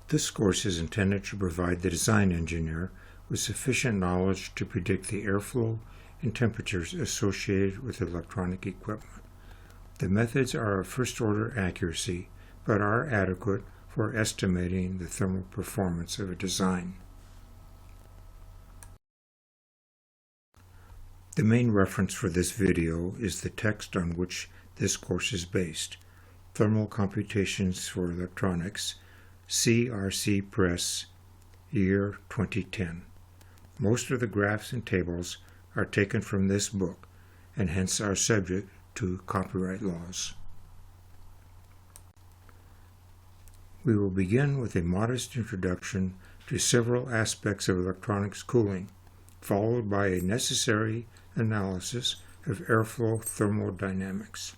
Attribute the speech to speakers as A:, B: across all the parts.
A: This course is intended to provide the design engineer with sufficient knowledge to predict the airflow and temperatures associated with electronic equipment. The methods are of first-order accuracy, but are adequate for estimating the thermal performance of a design. The main reference for this video is the text on which this course is based, Thermal Computations for Electronics, CRC Press, year 2010. Most of the graphs and tables are taken from this book and hence are subject to copyright laws. We will begin with a modest introduction to several aspects of electronics cooling, followed by a necessary analysis of airflow thermodynamics.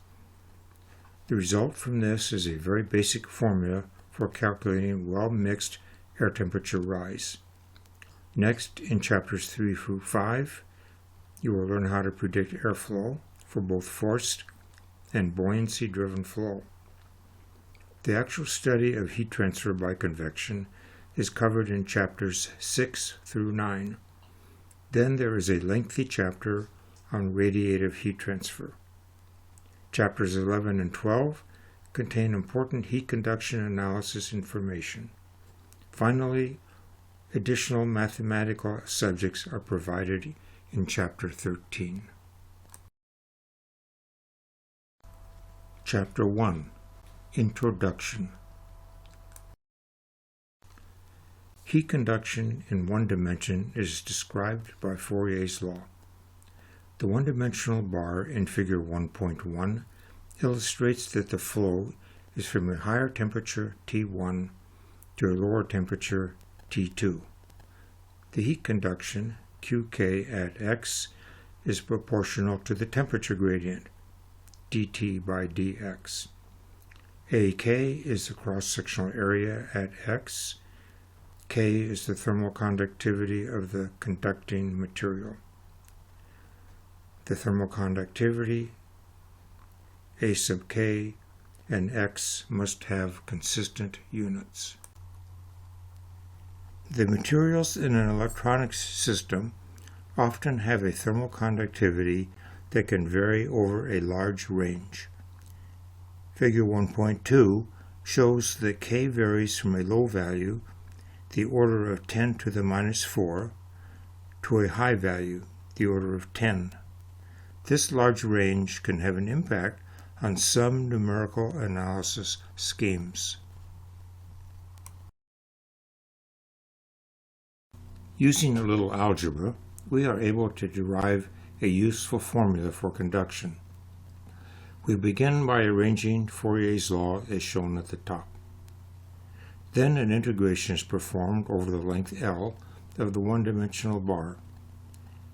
A: The result from this is a very basic formula for calculating well-mixed air temperature rise. Next, in chapters 3 through 5, you will learn how to predict airflow for both forced and buoyancy-driven flow. The actual study of heat transfer by convection is covered in chapters 6 through 9. Then there is a lengthy chapter on radiative heat transfer. Chapters 11 and 12 contain important heat conduction analysis information. Finally, additional mathematical subjects are provided in Chapter 13. Chapter 1. Introduction. Heat conduction in one dimension is described by Fourier's law. The one-dimensional bar in Figure 1.1 illustrates that the flow is from a higher temperature T1 to a lower temperature T2. The heat conduction Qk at x is proportional to the temperature gradient dt by dx. Ak is the cross-sectional area at x. K is the thermal conductivity of the conducting material. The thermal conductivity, A sub k, and x must have consistent units. The materials in an electronics system often have a thermal conductivity that can vary over a large range. Figure 1.2 shows that K varies from a low value, the order of 10 to the minus 4, to a high value, the order of 10. This large range can have an impact on some numerical analysis schemes. Using a little algebra, we are able to derive a useful formula for conduction. We begin by arranging Fourier's law as shown at the top. Then an integration is performed over the length L of the one-dimensional bar.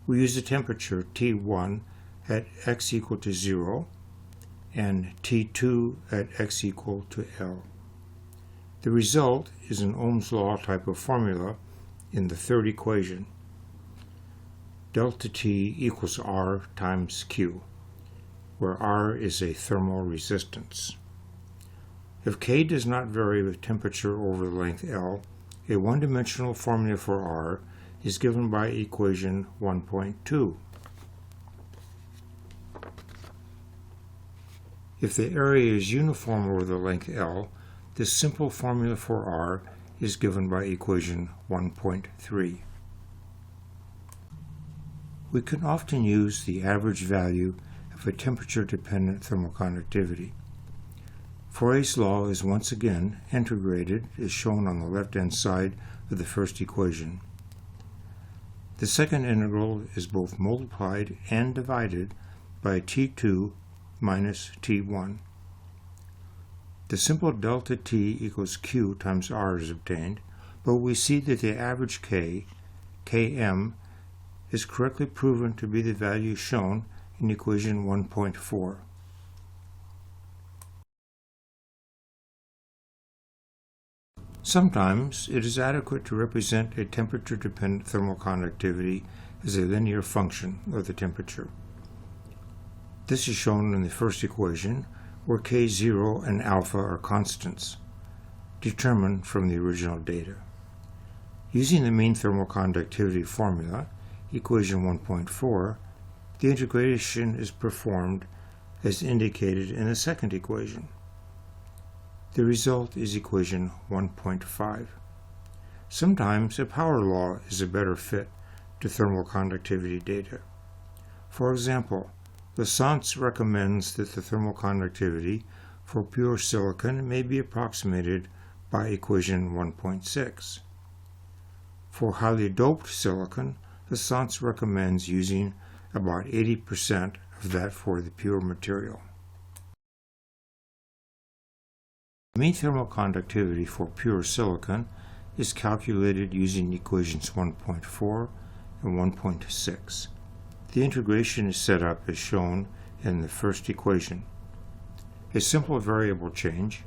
A: We use the temperature T1 at x equal to 0 and T2 at x equal to L. The result is an Ohm's law type of formula in the third equation. Delta T equals R times Q, where R is a thermal resistance. If K does not vary with temperature over the length L, a one-dimensional formula for R is given by equation 1.2. If the area is uniform over the length L, this simple formula for R is given by equation 1.3. We can often use the average value of a temperature-dependent thermal conductivity. Fourier's law is once again integrated as shown on the left-hand side of the first equation. The second integral is both multiplied and divided by T2 minus T1. The simple delta T equals Q times R is obtained, but we see that the average K, Km, is correctly proven to be the value shown in equation 1.4. Sometimes it is adequate to represent a temperature-dependent thermal conductivity as a linear function of the temperature. This is shown in the first equation, where K0 and alpha are constants. determined from the original data. Using the mean thermal conductivity formula, equation 1.4, the integration is performed as indicated in the second equation. The result is equation 1.5. Sometimes a power law is a better fit to thermal conductivity data. For example, Lassance recommends that the thermal conductivity for pure silicon may be approximated by equation 1.6. For highly doped silicon, Lassance recommends using about 80% of that for the pure material. The mean thermal conductivity for pure silicon is calculated using equations 1.4 and 1.6. The integration is set up as shown in the first equation. A simple variable change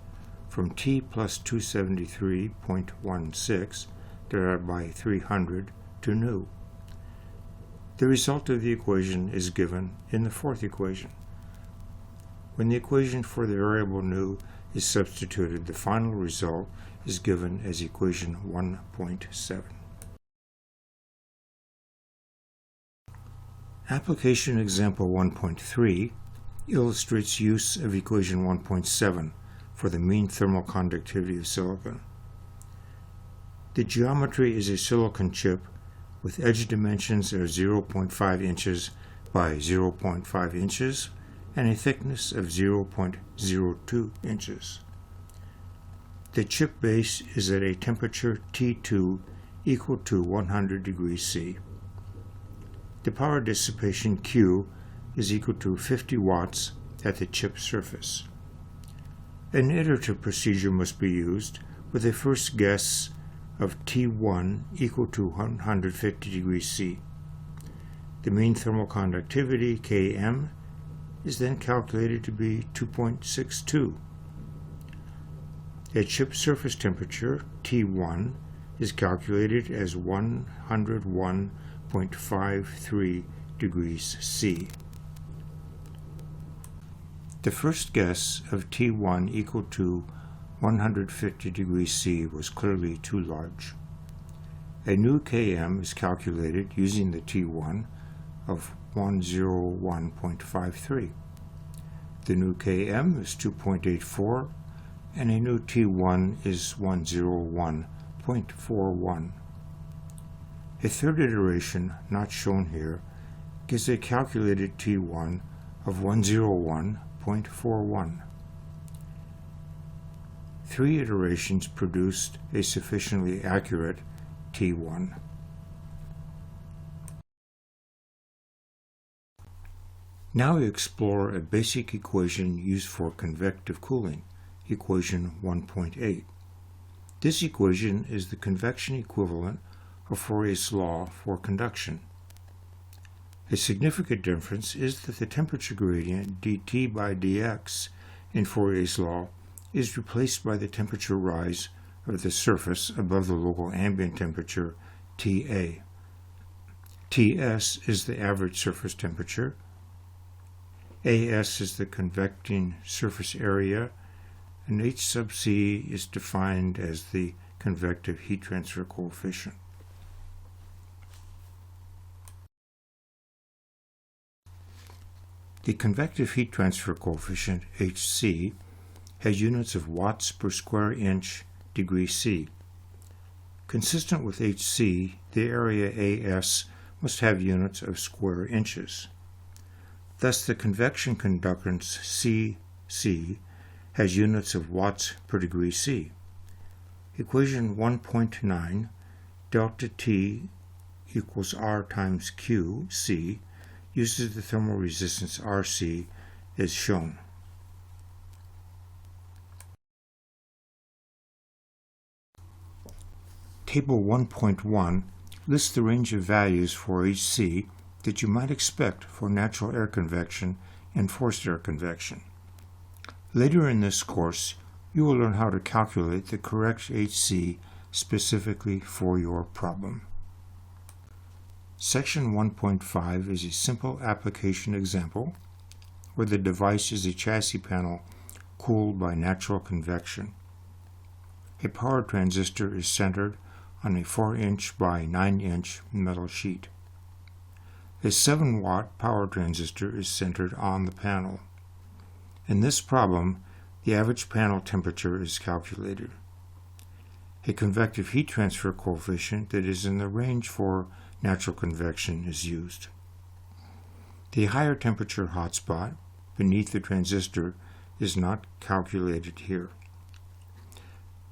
A: from t plus 273.16 divided by 300 to nu. The result of the equation is given in the fourth equation. When the equation for the variable nu is substituted, the final result is given as equation 1.7. Application example 1.3 illustrates use of equation 1.7 for the mean thermal conductivity of silicon. The geometry is a silicon chip with edge dimensions of 0.5 inches by 0.5 inches and a thickness of 0.02 inches. The chip base is at a temperature T2 equal to 100 degrees C. The power dissipation Q is equal to 50 watts at the chip surface. An iterative procedure must be used with a first guess of T1 equal to 150 degrees C. The mean thermal conductivity, Km, is then calculated to be 2.62. A chip surface temperature, T1, is calculated as 101.53 degrees C. The first guess of T1 equal to 150 degrees C was clearly too large. A new Km is calculated using the T1 of 101.53. The new Km is 2.84 and a new T1 is 101.41. A third iteration, not shown here, gives a calculated T1 of 101.41. 3 iterations produced a sufficiently accurate T1. Now we explore a basic equation used for convective cooling, equation 1.8. This equation is the convection equivalent of Fourier's law for conduction. A significant difference is that the temperature gradient dt by dx in Fourier's law is replaced by the temperature rise of the surface above the local ambient temperature, Ta. Ts is the average surface temperature, As is the convecting surface area, and H sub c is defined as the convective heat transfer coefficient. The convective heat transfer coefficient, Hc, has units of watts per square inch degree C. Consistent with Hc, the area As must have units of square inches. Thus, the convection conductance Cc has units of watts per degree C. Equation 1.9, delta T equals R times Q, C, uses the thermal resistance Rc as shown. Table 1.1 lists the range of values for Hc that you might expect for natural air convection and forced air convection. Later in this course, you will learn how to calculate the correct Hc specifically for your problem. Section 1.5 is a simple application example where the device is a chassis panel cooled by natural convection. A power transistor is centered on a 4-inch by 9-inch metal sheet. A 7-watt power transistor is centered on the panel. In this problem, the average panel temperature is calculated. A convective heat transfer coefficient that is in the range for natural convection is used. The higher temperature hotspot beneath the transistor is not calculated here.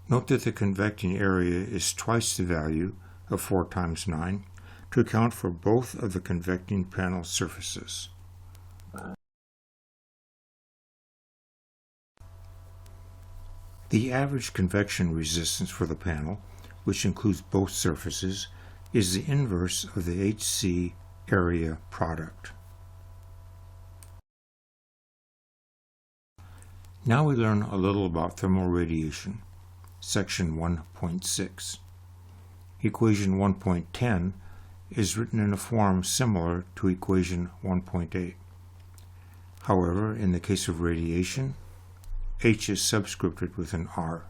A: Note that the convecting area is twice the value of 4 times 9 to account for both of the convecting panel surfaces. The average convection resistance for the panel, which includes both surfaces, is the inverse of the HC area product. Now we learn a little about thermal radiation, section 1.6. Equation 1.10 is written in a form similar to equation 1.8. However, in the case of radiation, H is subscripted with an R.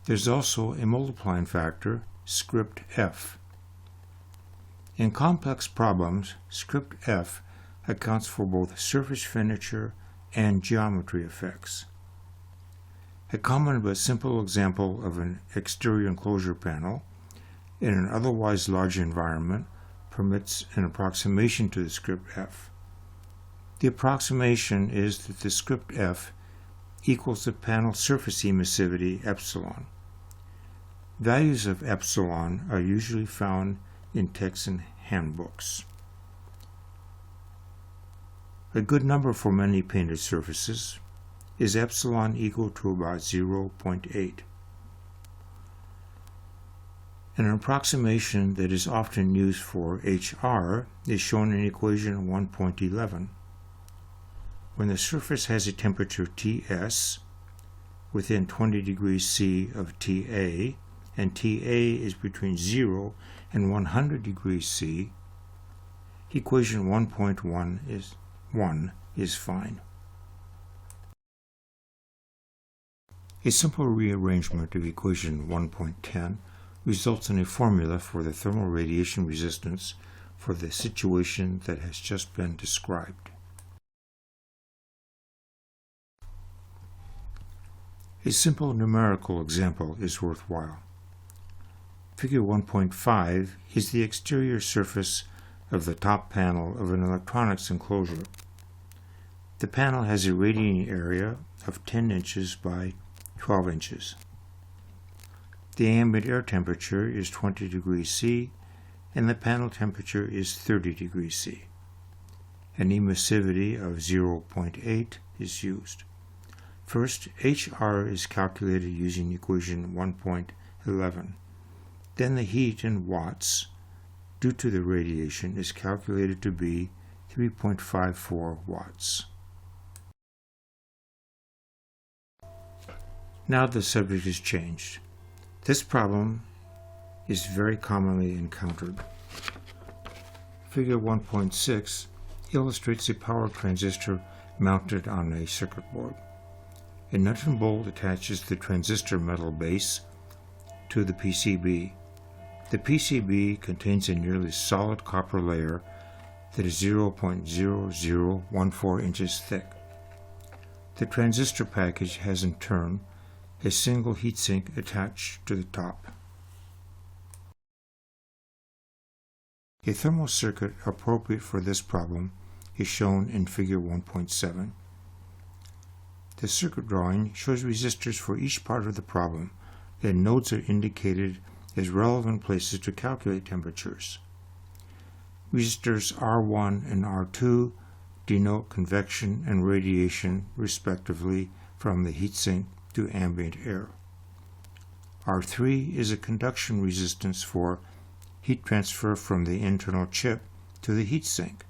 A: There's also a multiplying factor, script F. In complex problems, script F accounts for both surface finiture and geometry effects. A common but simple example of an exterior enclosure panel in an otherwise large environment permits an approximation to the script F. The approximation is that the script F equals the panel surface emissivity epsilon. Values of epsilon are usually found in Texan handbooks. A good number for many painted surfaces is epsilon equal to about 0.8. An approximation that is often used for HR is shown in equation 1.11. When the surface has a temperature Ts within 20 degrees C of Ta, and Ta is between 0 and 100 degrees C, equation 1.1 is fine. A simple rearrangement of equation 1.10 results in a formula for the thermal radiation resistance for the situation that has just been described. A simple numerical example is worthwhile. Figure 1.5 is the exterior surface of the top panel of an electronics enclosure. The panel has a radiating area of 10 inches by 12 inches. The ambient air temperature is 20 degrees C and the panel temperature is 30 degrees C. An emissivity of 0.8 is used. First, HR is calculated using equation 1.11. Then the heat in watts due to the radiation is calculated to be 3.54 watts. Now the subject is changed. This problem is very commonly encountered. Figure 1.6 illustrates a power transistor mounted on a circuit board. A nut and bolt attaches the transistor metal base to the PCB. The PCB contains a nearly solid copper layer that is 0.0014 inches thick. The transistor package has in turn a single heatsink attached to the top. A thermal circuit appropriate for this problem is shown in figure 1.7. The circuit drawing shows resistors for each part of the problem, and nodes are indicated as relevant places to calculate temperatures. Resistors R1 and R2 denote convection and radiation, respectively, from the heatsink to ambient air. R3 is a conduction resistance for heat transfer from the internal chip to the heatsink.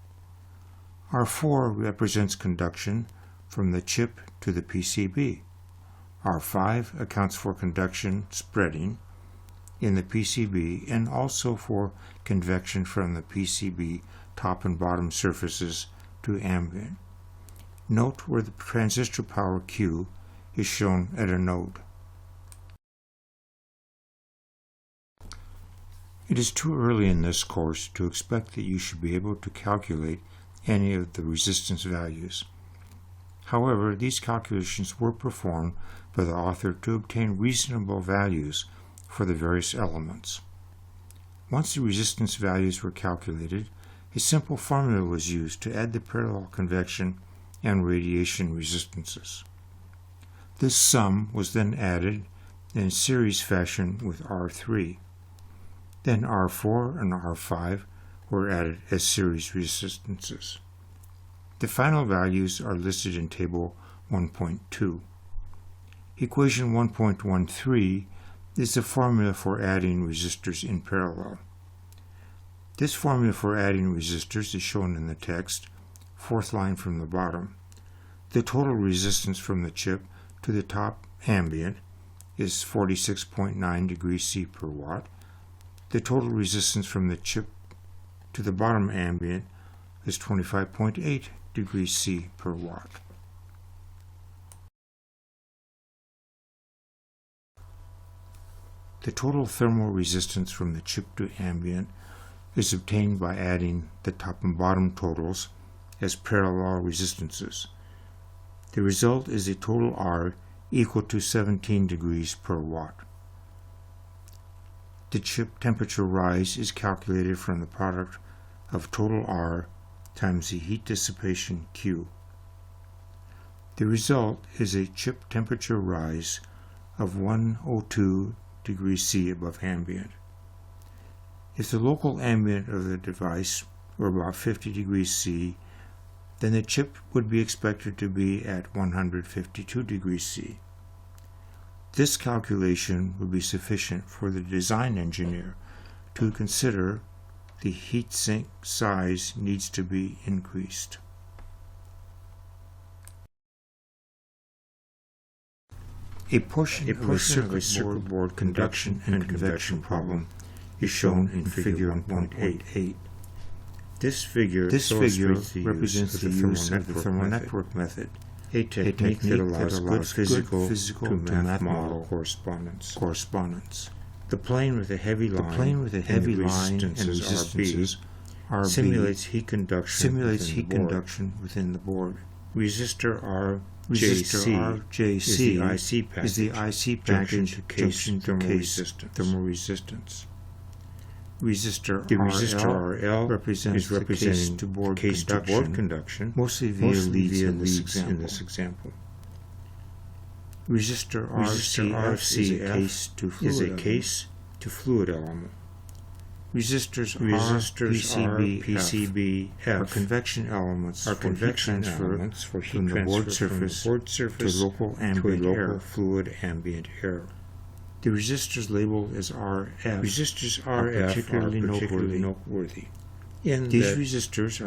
A: R4 represents conduction from the chip to the PCB. R5 accounts for conduction spreading in the PCB and also for convection from the PCB top and bottom surfaces to ambient. Note where the transistor power Q is shown at a node. It is too early in this course to expect that you should be able to calculate any of the resistance values. However, these calculations were performed by the author to obtain reasonable values for the various elements. Once the resistance values were calculated, a simple formula was used to add the parallel convection and radiation resistances. This sum was then added in series fashion with R3. Then R4 and R5 were added as series resistances. The final values are listed in Table 1.2. Equation 1.13 is the formula for adding resistors in parallel. This formula for adding resistors is shown in the text, fourth line from the bottom. The total resistance from the chip to the top ambient is 46.9 degrees C per watt. The total resistance from the chip to the bottom ambient is 25.8 degrees C per watt. The total thermal resistance from the chip to ambient is obtained by adding the top and bottom totals as parallel resistances. The result is a total R equal to 17 degrees per watt. The chip temperature rise is calculated from the product of total R times the heat dissipation Q. The result is a chip temperature rise of 102 degrees C above ambient. If the local ambient of the device were about 50 degrees C, then the chip would be expected to be at 152 degrees C. This calculation would be sufficient for the design engineer to consider the heat sink size needs to be increased. A portion of a circuit board conduction and convection problem is shown in Figure 1.8. This figure represents the use of the thermal network method, a technique that allows good physical to math model correspondence. The plane with a heavy line and resistances RB simulates heat conduction within the board. Resistor RJC is the IC package junction thermal resistance. Resistor RL represents the case to board conduction, mostly via leads in this example. Resistor RCF is a case to fluid element. Resistors PCB are convection elements for heat transfer from the board surface to local fluid ambient air. The resistors labeled as RF are particularly noteworthy. These resistors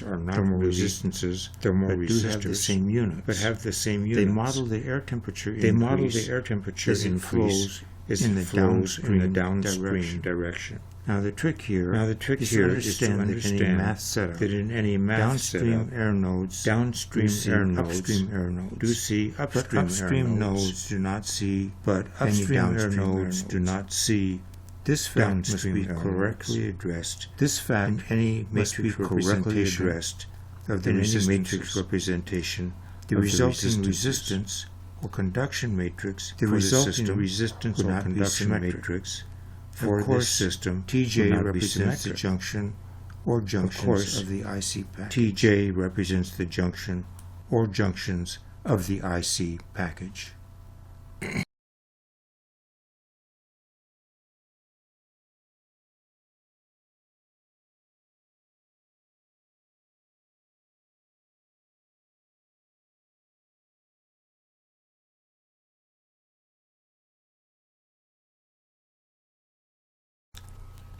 A: are not thermal resistances, but do have the same units. They model the air temperature increase as it flows in the downstream direction. Now the trick here is to understand that in any math setup, downstream air nodes do see upstream nodes do not see, but upstream air nodes do not see. This fact must be correctly addressed. This fact any matrix representation of the matrix representation, the resulting resistance or conduction matrix for the system would not be symmetric. For this system, TJ represents the junction or junctions of the IC package. TJ represents the junction or junctions of the IC package.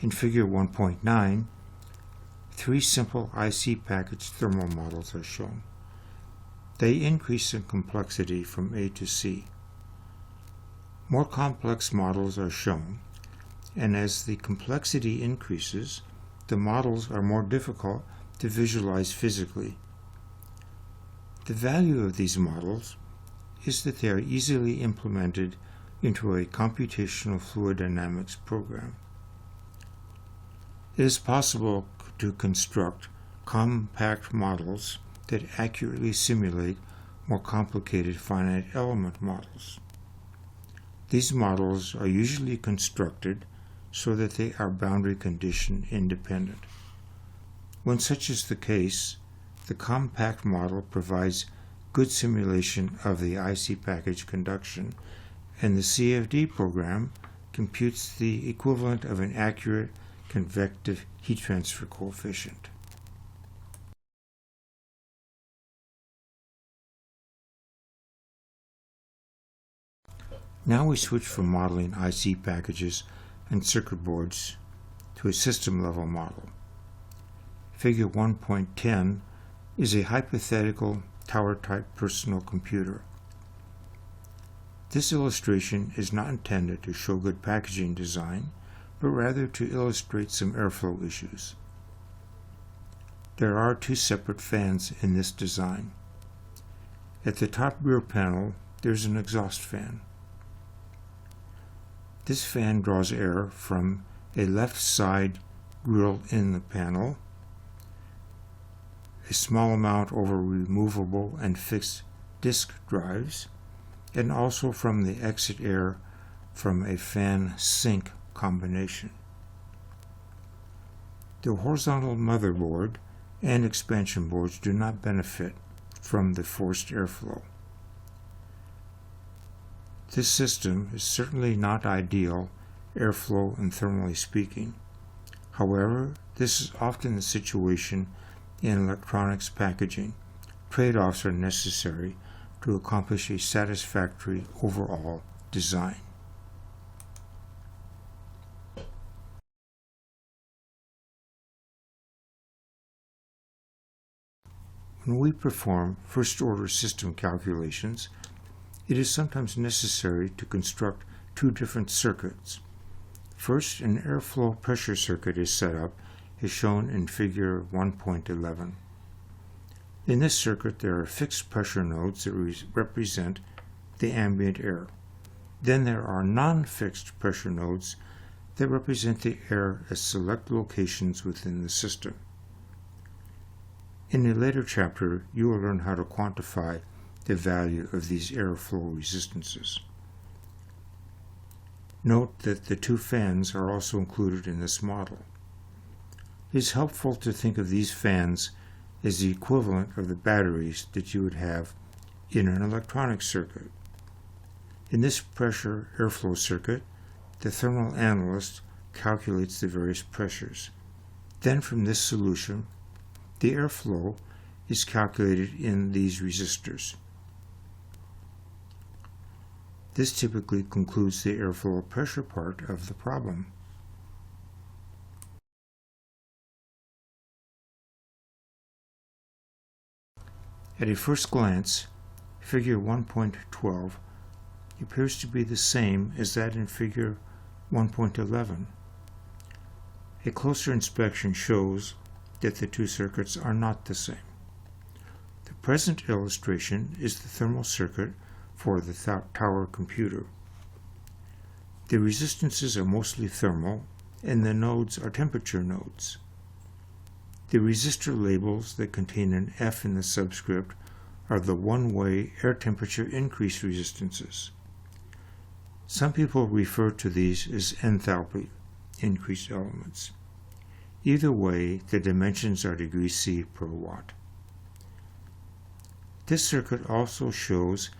A: In Figure 1.9, three simple IC package thermal models are shown. They increase in complexity from A to C. More complex models are shown, and as the complexity increases, the models are more difficult to visualize physically. The value of these models is that they are easily implemented into a computational fluid dynamics program. It is possible to construct compact models that accurately simulate more complicated finite element models. These models are usually constructed so that they are boundary condition independent. When such is the case, the compact model provides good simulation of the IC package conduction, and the CFD program computes the equivalent of an accurate convective heat transfer coefficient. Now we switch from modeling IC packages and circuit boards to a system-level model. Figure 1.10 is a hypothetical tower-type personal computer. This illustration is not intended to show good packaging design, but rather to illustrate some airflow issues. There are two separate fans in this design. At the top rear panel, there's an exhaust fan. This fan draws air from a left side grill in the panel, a small amount over removable and fixed disk drives, and also from the exit air from a fan sink combination. The horizontal motherboard and expansion boards do not benefit from the forced airflow. This system is certainly not ideal, airflow and thermally speaking. However, this is often the situation in electronics packaging. Trade-offs are necessary to accomplish a satisfactory overall design. When we perform first-order system calculations, it is sometimes necessary to construct two different circuits. First, an airflow pressure circuit is set up, as shown in Figure 1.11. In this circuit, there are fixed pressure nodes that represent the ambient air. Then there are non-fixed pressure nodes that represent the air at select locations within the system. In a later chapter, you will learn how to quantify the value of these airflow resistances. Note that the two fans are also included in this model. It is helpful to think of these fans as the equivalent of the batteries that you would have in an electronic circuit. In this pressure airflow circuit, the thermal analyst calculates the various pressures. Then from this solution, the airflow is calculated in these resistors. This typically concludes the airflow pressure part of the problem. At a first glance, Figure 1.12 appears to be the same as that in Figure 1.11. A closer inspection shows that the two circuits are not the same. The present illustration is the thermal circuit for the tower computer. The resistances are mostly thermal, and the nodes are temperature nodes. The resistor labels that contain an F in the subscript are the one-way air temperature increase resistances. Some people refer to these as enthalpy increase elements. Either way, the dimensions are degrees C per watt. This circuit also shows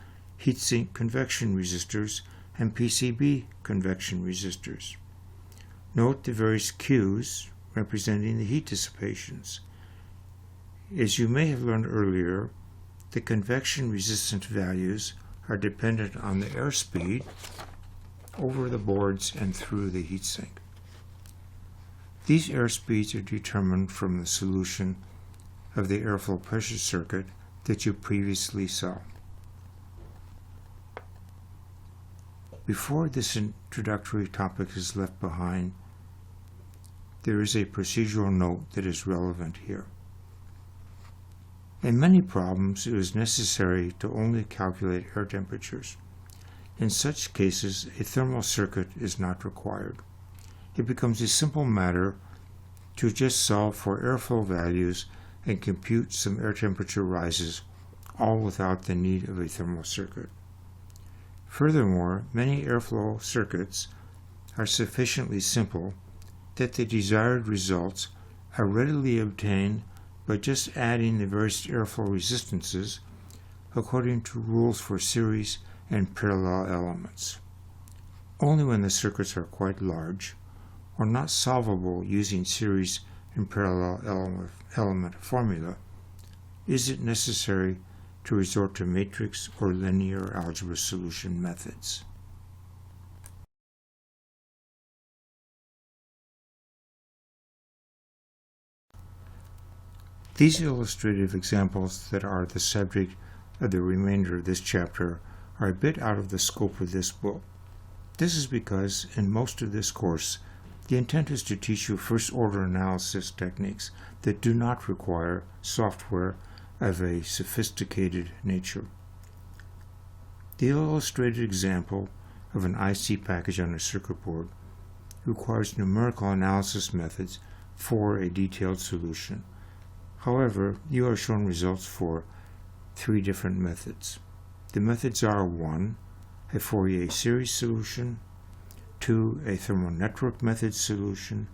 A: heatsink convection resistors and PCB convection resistors. Note the various Qs representing the heat dissipations. As you may have learned earlier, the convection resistant values are dependent on the airspeed over the boards and through the heatsink. These airspeeds are determined from the solution of the airflow pressure circuit that you previously saw. Before this introductory topic is left behind, there is a procedural note that is relevant here. In many problems, it is necessary to only calculate air temperatures. In such cases, a thermal circuit is not required. It becomes a simple matter to just solve for airflow values and compute some air temperature rises, all without the need of a thermal circuit. Furthermore, many airflow circuits are sufficiently simple that the desired results are readily obtained by just adding the various airflow resistances according to rules for series and parallel elements. Only when the circuits are quite large, or not solvable using series and parallel element formula, is it necessary to resort to matrix or linear algebra solution methods. These illustrative examples that are the subject of the remainder of this chapter are a bit out of the scope of this book. This is because in most of this course, the intent is to teach you first-order analysis techniques that do not require software of a sophisticated nature. The illustrated example of an IC package on a circuit board requires numerical analysis methods for a detailed solution. However, you are shown results for 3 different methods. The methods are 1, a Fourier series solution, 2, a thermal network method solution,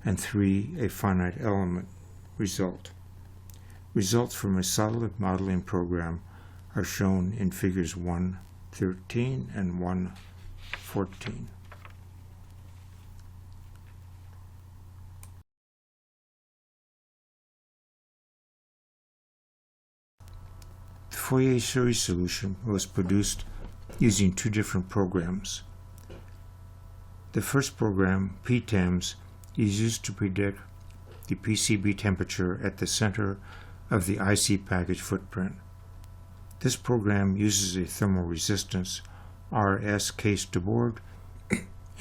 A: and 3, a finite element result. Results from a solid modeling program are shown in figures 1.13 and 1.14. The Fourier series solution was produced using 2 different programs. The first program, PTEMS, is used to predict the PCB temperature at the center of the IC package footprint. This program uses a thermal resistance RS case to board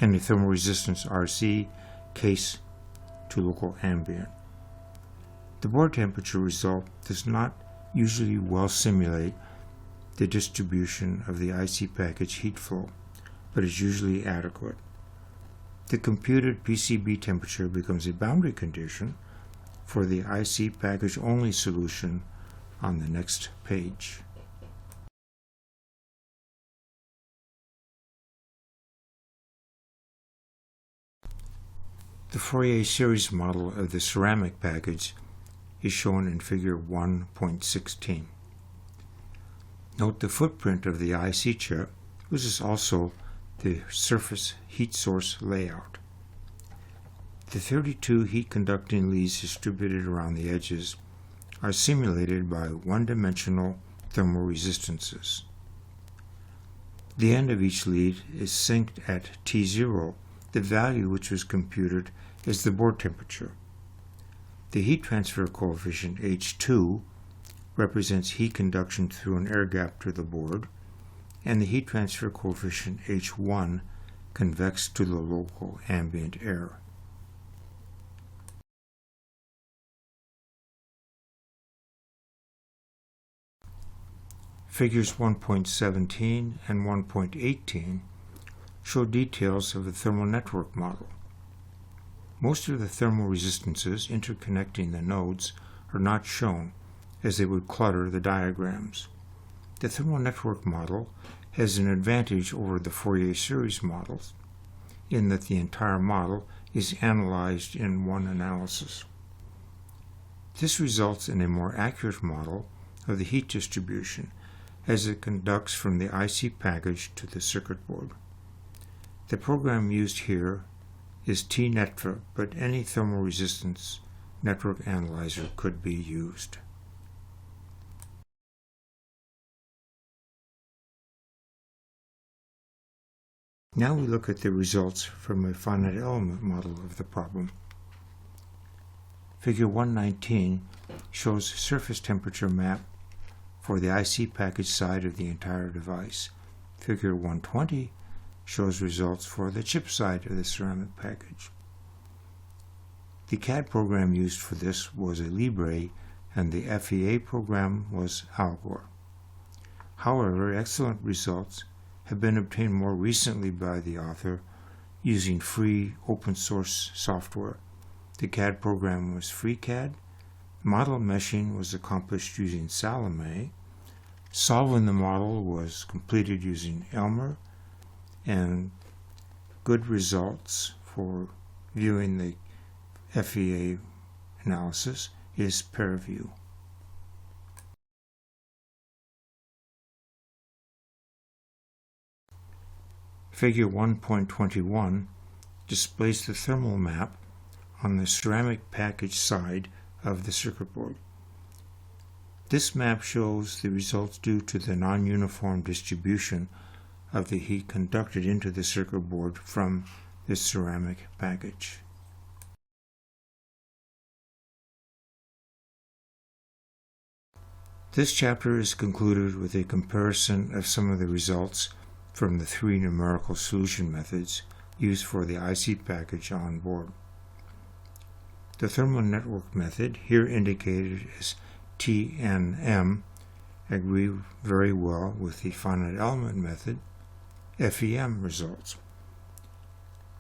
A: and a thermal resistance RC case to local ambient. The board temperature result does not usually well simulate the distribution of the IC package heat flow, but is usually adequate. The computed PCB temperature becomes a boundary condition for the IC package only solution on the next page. The Fourier series model of the ceramic package is shown in figure 1.16. Note the footprint of the IC chip, which is also the surface heat source layout. The 32 heat-conducting leads distributed around the edges are simulated by one-dimensional thermal resistances. The end of each lead is synced at T0, the value which was computed as the board temperature. The heat transfer coefficient H2 represents heat conduction through an air gap to the board, and the heat transfer coefficient H1 convects to the local ambient air. Figures 1.17 and 1.18 show details of the thermal network model. Most of the thermal resistances interconnecting the nodes are not shown, as they would clutter the diagrams. The thermal network model has an advantage over the Fourier series models in that the entire model is analyzed in one analysis. This results in a more accurate model of the heat distribution as it conducts from the IC package to the circuit board. The program used here is T-network, but any thermal resistance network analyzer could be used. Now we look at the results from a finite element model of the problem. Figure 119 shows surface temperature map for the IC package side of the entire device. Figure 120 shows results for the chip side of the ceramic package. The CAD program used for this was a Libre, and the FEA program was Algor. However, excellent results have been obtained more recently by the author using free open source software, The CAD program was FreeCAD. Model meshing was accomplished using Salome. Solving the model was completed using Elmer, and good results for viewing the FEA analysis is ParaView. Figure 1.21 displays the thermal map on the ceramic package side of the circuit board. This map shows the results due to the non-uniform distribution of the heat conducted into the circuit board from the ceramic package. This chapter is concluded with a comparison of some of the results from the three numerical solution methods used for the IC package on board. The thermal network method, here indicated as TNM, agree very well with the finite element method, FEM results.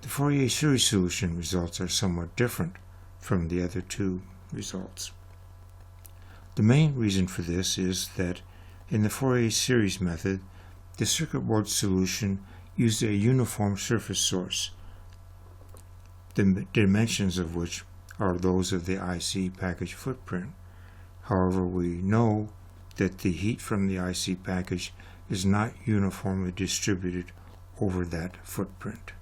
A: The Fourier series solution results are somewhat different from the other two results. The main reason for this is that in the Fourier series method, the circuit board solution used a uniform surface source, the dimensions of which are those of the IC package footprint. However, we know that the heat from the IC package is not uniformly distributed over that footprint.